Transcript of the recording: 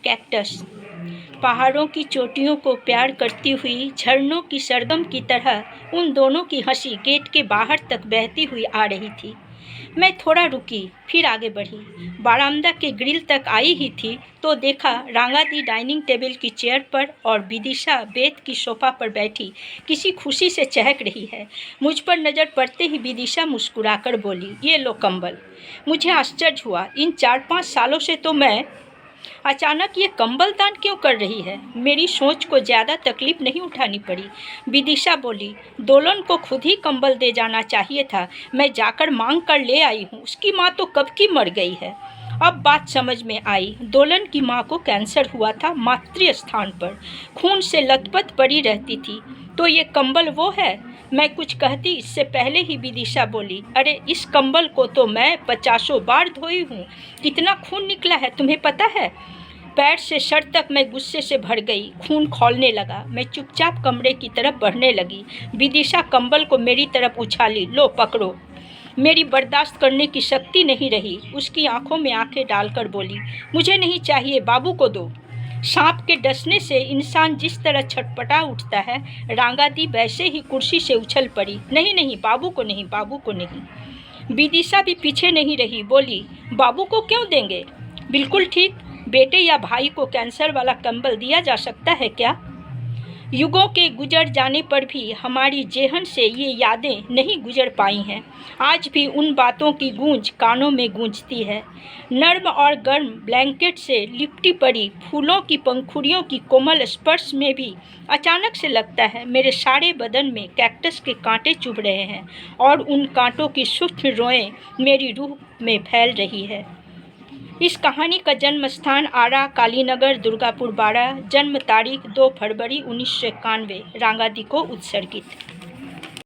Cactus पहाड़ों की चोटियों को प्यार करती हुई झरनों की सरगम की तरह उन दोनों की हंसी गेट के बाहर तक बहती हुई आ रही थी। मैं थोड़ा रुकी, फिर आगे बढ़ी। बरामदा के ग्रिल तक आई ही थी तो देखा रांगादी डाइनिंग टेबल की चेयर पर और विदिशा बेत की सोफा पर बैठी किसी खुशी से चहक रही है। मुझ पर नज़र पड़ते ही विदिशा मुस्कुराकर बोली, ये लो कंबल। मुझे आश्चर्य हुआ, इन 4-5 सालों से तो मैं अचानक ये कंबल दान क्यों कर रही है। मेरी सोच को ज़्यादा तकलीफ नहीं उठानी पड़ी। विदिशा बोली, दोलन को खुद ही कंबल दे जाना चाहिए था, मैं जाकर मांग कर ले आई हूँ, उसकी माँ तो कब की मर गई है। अब बात समझ में आई। दोलन की माँ को कैंसर हुआ था, मातृ स्थान पर खून से लथपथ पड़ी रहती थी। तो ये कंबल वो है। मैं कुछ कहती इससे पहले ही विदिशा बोली, अरे इस कंबल को तो मैं 50 बार धोई हूँ, कितना खून निकला है तुम्हें पता है। पैर से सर तक मैं गुस्से से भर गई, खून खौलने लगा। मैं चुपचाप कमरे की तरफ बढ़ने लगी। विदिशा कंबल को मेरी तरफ उछाली, लो पकड़ो। मेरी बर्दाश्त करने की शक्ति नहीं रही। उसकी आंखों में आंखें डालकर बोली, मुझे नहीं चाहिए, बाबू को दो। सांप के डसने से इंसान जिस तरह छटपटा उठता है, रांगादी वैसे ही कुर्सी से उछल पड़ी, नहीं नहीं, बाबू को नहीं, बाबू को नहीं। विदिशा भी पीछे नहीं रही, बोली, बाबू को क्यों देंगे। बिल्कुल ठीक, बेटे या भाई को कैंसर वाला कंबल दिया जा सकता है क्या। युगों के गुजर जाने पर भी हमारी जेहन से ये यादें नहीं गुजर पाई हैं। आज भी उन बातों की गूंज कानों में गूंजती है। नर्म और गर्म ब्लैंकेट से लिपटी पड़ी फूलों की पंखुड़ियों की कोमल स्पर्श में भी अचानक से लगता है मेरे सारे बदन में कैक्टस के कांटे चुभ रहे हैं और उन कांटों की सूक्ष्म रोएं मेरी रूह में फैल रही है। इस कहानी का जन्म स्थान आरा, कालीनगर, दुर्गापुर बाड़ा। जन्म तारीख 2 फरवरी 1991, रांगादी को उत्सर्गित।